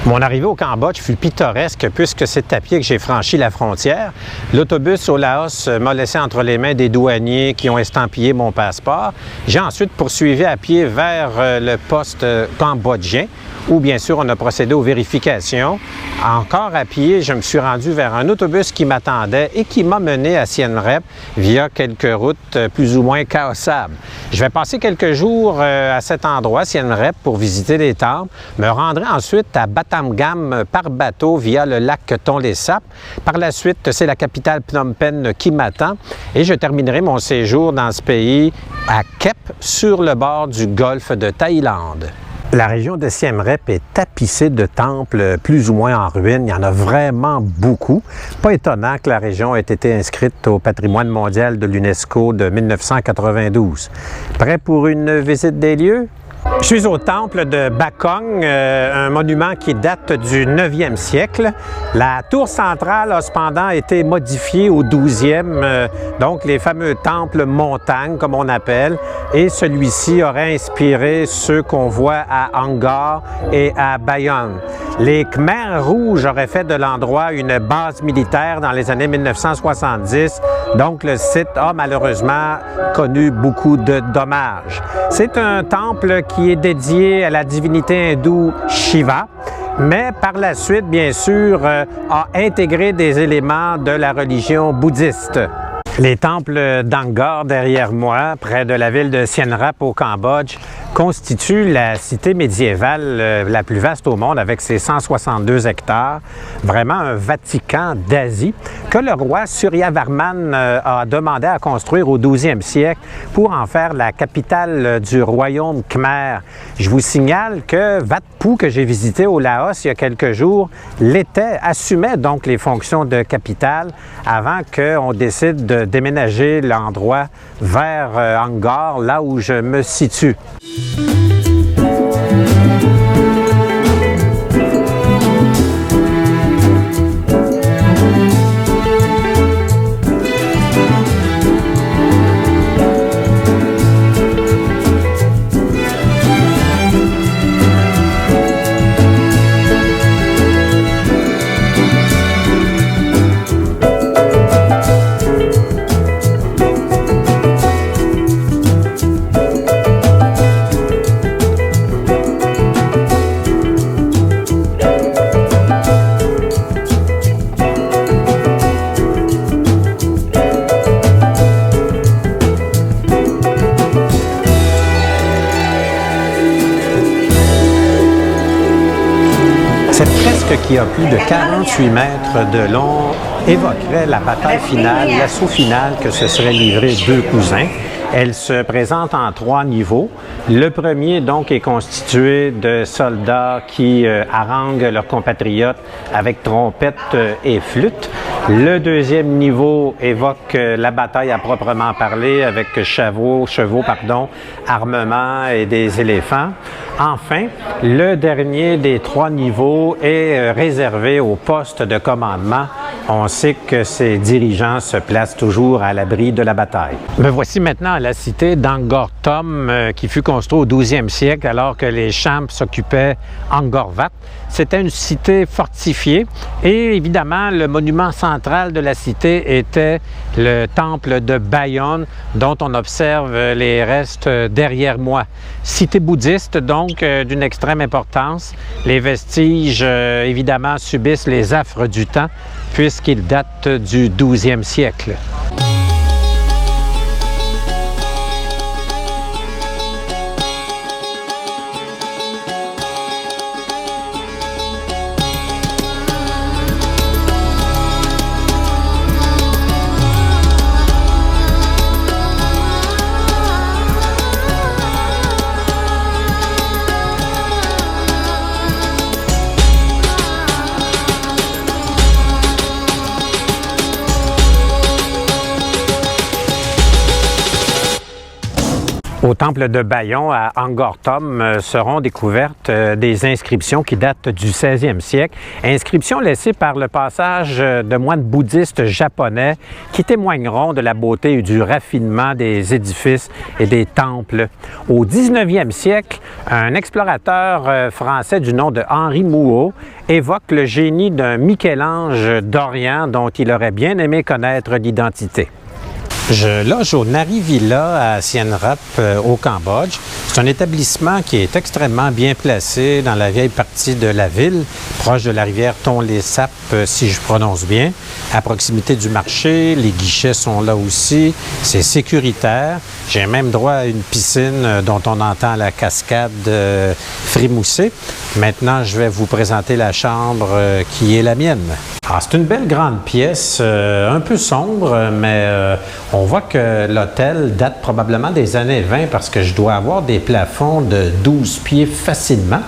Mon arrivée au Cambodge fut pittoresque puisque c'est à pied que j'ai franchi la frontière. L'autobus au Laos m'a laissé entre les mains des douaniers qui ont estampillé mon passeport. J'ai ensuite poursuivi à pied vers le poste cambodgien où, bien sûr, on a procédé aux vérifications. Encore à pied, je me suis rendu vers un autobus qui m'attendait et qui m'a mené à Siem Reap via quelques routes plus ou moins chaossables. Je vais passer quelques jours à cet endroit, Siem Reap, pour visiter les temples, me rendrai ensuite à Battambang par bateau via le lac Tonlé Sap. Par la suite, c'est la capitale Phnom Penh qui m'attend et je terminerai mon séjour dans ce pays à Kep, sur le bord du golfe de Thaïlande. La région de Siem Reap est tapissée de temples plus ou moins en ruine. Il y en a vraiment beaucoup. Pas étonnant que la région ait été inscrite au patrimoine mondial de l'UNESCO de 1992. Prêt pour une visite des lieux? Je suis au temple de Bakong, un monument qui date du 9e siècle. La tour centrale a cependant été modifiée au 12e, donc les fameux temples montagnes, comme on appelle, et celui-ci aurait inspiré ceux qu'on voit à Angkor et à Bayonne. Les Khmers rouges auraient fait de l'endroit une base militaire dans les années 1970, donc le site a malheureusement connu beaucoup de dommages. C'est un temple qui est dédié à la divinité hindoue Shiva, mais par la suite, bien sûr, a intégré des éléments de la religion bouddhiste. Les temples d'Angkor, derrière moi, près de la ville de Siem Reap au Cambodge, constituent la cité médiévale la plus vaste au monde avec ses 162 hectares, vraiment un Vatican d'Asie que le roi Suryavarman a demandé à construire au 12e siècle pour en faire la capitale du royaume khmer. Je vous signale que Wat Phu, que j'ai visité au Laos il y a quelques jours, assumait donc les fonctions de capitale avant qu'on décide de déménager l'endroit vers Angkor, là où je me situe. Cette fresque qui a plus de 48 mètres de long évoquerait la bataille finale, l'assaut final que se seraient livrés deux cousins. Elle se présente en 3 niveaux. Le premier, donc, est constitué de soldats qui haranguent leurs compatriotes avec trompettes et flûtes. Le deuxième niveau évoque la bataille à proprement parler avec chevaux, armement et des éléphants. Enfin, le dernier des 3 niveaux est réservé au poste de commandement. On sait que ces dirigeants se placent toujours à l'abri de la bataille. Me voici maintenant à la cité d'Angkor Thom qui fut construite au 12e siècle alors que les Champs s'occupaient Angkor Wat. C'était une cité fortifiée et évidemment le monument central de la cité était le temple de Bayonne dont on observe les restes derrière moi. Cité bouddhiste donc d'une extrême importance. Les vestiges évidemment subissent les affres du temps puisqu'ils datent du 12e siècle. Au temple de Bayon, à Angkor Thom, seront découvertes des inscriptions qui datent du 16e siècle. Inscriptions laissées par le passage de moines bouddhistes japonais qui témoigneront de la beauté et du raffinement des édifices et des temples. Au 19e siècle, un explorateur français du nom de Henri Mouhot évoque le génie d'un Michel-Ange d'Orient dont il aurait bien aimé connaître l'identité. Je loge au Nari Villa à Siem Reap, au Cambodge. C'est un établissement qui est extrêmement bien placé dans la vieille partie de la ville, proche de la rivière Tonlé Sap, si je prononce bien, à proximité du marché. Les guichets sont là aussi. C'est sécuritaire. J'ai même droit à une piscine dont on entend la cascade frimoussée. Maintenant, je vais vous présenter la chambre qui est la mienne. Alors, c'est une belle grande pièce, un peu sombre, mais on voit que l'hôtel date probablement des années 20 parce que je dois avoir des plafonds de 12 pieds facilement.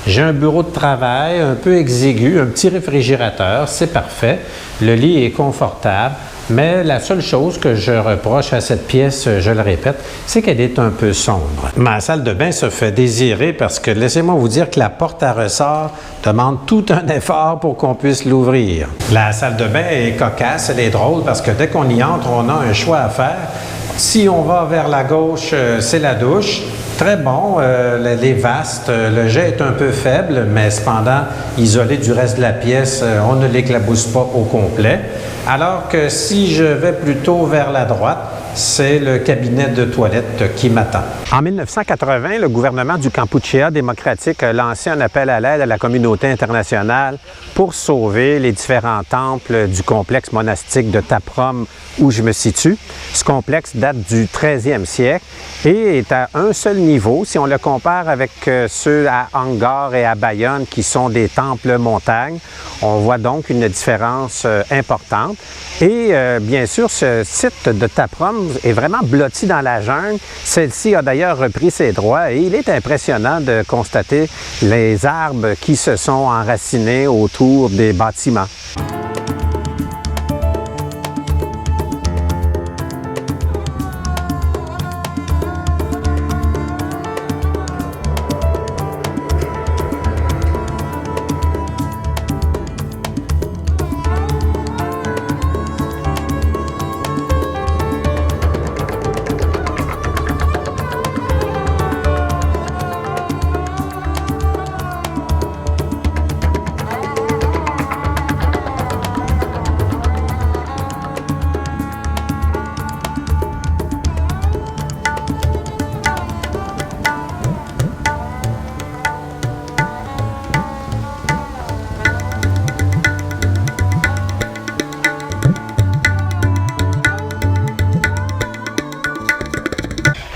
J'ai un bureau de travail un peu exigu, un petit réfrigérateur, c'est parfait. Le lit est confortable. Mais la seule chose que je reproche à cette pièce, je le répète, c'est qu'elle est un peu sombre. Ma salle de bain se fait désirer parce que, laissez-moi vous dire que la porte à ressort demande tout un effort pour qu'on puisse l'ouvrir. La salle de bain est cocasse, elle est drôle parce que dès qu'on y entre, on a un choix à faire. Si on va vers la gauche, c'est la douche. Très bon, elle est vaste, le jet est un peu faible, mais cependant, isolé du reste de la pièce, on ne l'éclabousse pas au complet. Alors que si je vais plutôt vers la droite, c'est le cabinet de toilette qui m'attend. En 1980, le gouvernement du Kampuchea démocratique a lancé un appel à l'aide à la communauté internationale pour sauver les différents temples du complexe monastique de Taprom où je me situe. Ce complexe date du 13e siècle et est à un seul niveau si on le compare avec ceux à Angkor et à Bayonne qui sont des temples montagnes. On voit donc une différence importante. Et bien sûr, ce site de Taprom est vraiment blotti dans la jungle. Celle-ci a d'ailleurs repris ses droits et il est impressionnant de constater les arbres qui se sont enracinés autour des bâtiments.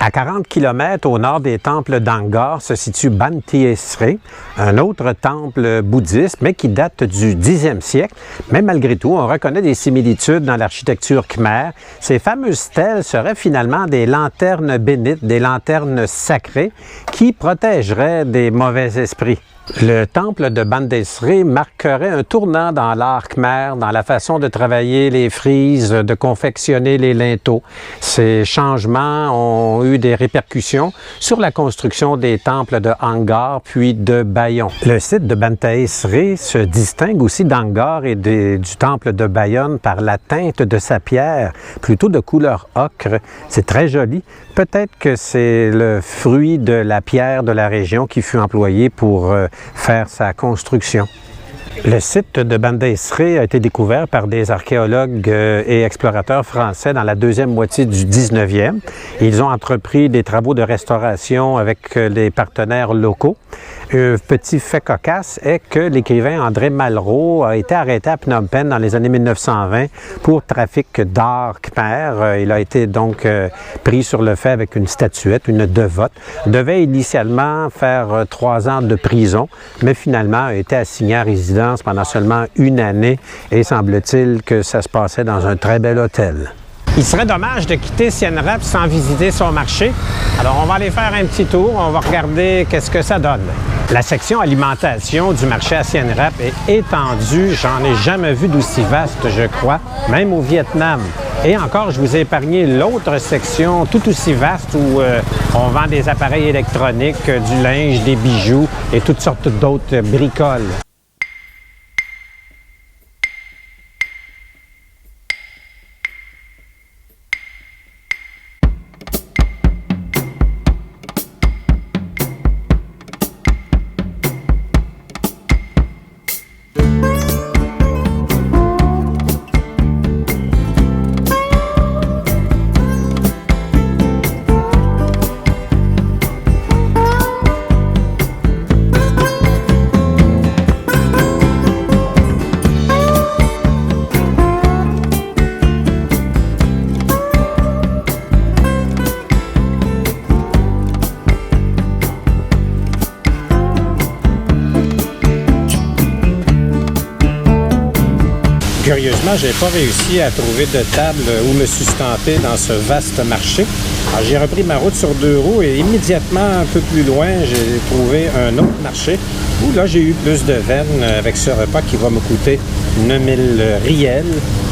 À 40 km au nord des temples d'Angkor se situe Banteay Sri, un autre temple bouddhiste, mais qui date du 10e siècle. Mais malgré tout, on reconnaît des similitudes dans l'architecture khmère. Ces fameuses stèles seraient finalement des lanternes bénites, des lanternes sacrées qui protégeraient des mauvais esprits. Le temple de Banteay Sri marquerait un tournant dans l'art khmer, dans la façon de travailler les frises, de confectionner les linteaux. Ces changements ont eu des répercussions sur la construction des temples de Angkor puis de Bayon. Le site de Banteay Sri se distingue aussi d'Angkor et du temple de Bayonne par la teinte de sa pierre, plutôt de couleur ocre. C'est très joli. Peut-être que c'est le fruit de la pierre de la région qui fut employée pour faire sa construction. Le site de Banteay Sri a été découvert par des archéologues et explorateurs français dans la deuxième moitié du 19e. Ils ont entrepris des travaux de restauration avec les partenaires locaux. Un petit fait cocasse est que l'écrivain André Malraux a été arrêté à Phnom Penh dans les années 1920 pour trafic d'art khmer. Il a été donc pris sur le fait avec une statuette, une devote. Il devait initialement faire 3 ans de prison, mais finalement a été assigné à résidence pendant seulement 1 année et semble-t-il que ça se passait dans un très bel hôtel. Il serait dommage de quitter Siem Reap sans visiter son marché. Alors, on va aller faire un petit tour, on va regarder qu'est-ce que ça donne. La section alimentation du marché à Siem Reap est étendue. J'en ai jamais vu d'aussi vaste, je crois, même au Vietnam. Et encore, je vous ai épargné l'autre section tout aussi vaste où on vend des appareils électroniques, du linge, des bijoux et toutes sortes d'autres bricoles. Curieusement, je n'ai pas réussi à trouver de table où me sustenter dans ce vaste marché. Alors, j'ai repris ma route sur 2 roues et immédiatement, un peu plus loin, j'ai trouvé un autre marché où là, j'ai eu plus de veine avec ce repas qui va me coûter 9000 riels.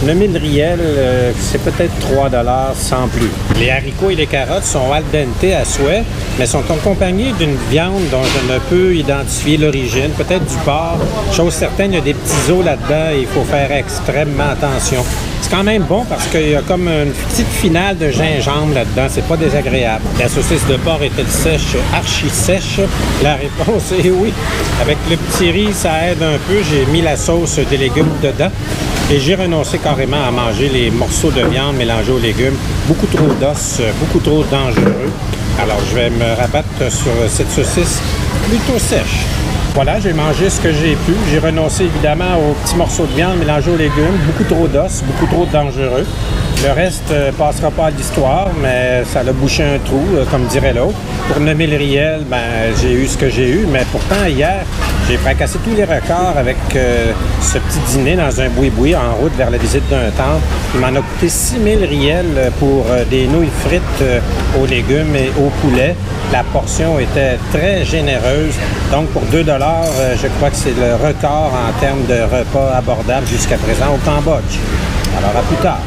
9000 riels, c'est peut-être 3 $ sans plus. Les haricots et les carottes sont al dente à souhait, mais sont accompagnés d'une viande dont je ne peux identifier l'origine, peut-être du porc. Chose certaine, il y a des petits os là-dedans et il faut faire extrêmement attention. C'est quand même bon parce qu'il y a comme une petite finale de gingembre là-dedans. C'est pas désagréable. La saucisse de porc est-elle sèche, archi sèche? La réponse est oui. Avec le petit riz, ça aide un peu. J'ai mis la sauce des légumes dedans. Et j'ai renoncé carrément à manger les morceaux de viande mélangés aux légumes. Beaucoup trop d'os, beaucoup trop dangereux. Alors, je vais me rabattre sur cette saucisse plutôt sèche. Voilà, j'ai mangé ce que j'ai pu. J'ai renoncé évidemment aux petits morceaux de viande mélangés aux légumes. Beaucoup trop d'os, beaucoup trop dangereux. Le reste passera pas à l'histoire, mais ça a bouché un trou, comme dirait l'autre. Pour 9000 riels, ben, j'ai eu ce que j'ai eu, mais pourtant, hier, j'ai fracassé tous les records avec ce petit dîner dans un boui-boui en route vers la visite d'un temple. Il m'en a coûté 6000 riels pour des nouilles frites aux légumes et au poulet. La portion était très généreuse. Donc, pour 2 $, je crois que c'est le record en termes de repas abordables jusqu'à présent au Cambodge. Alors, à plus tard.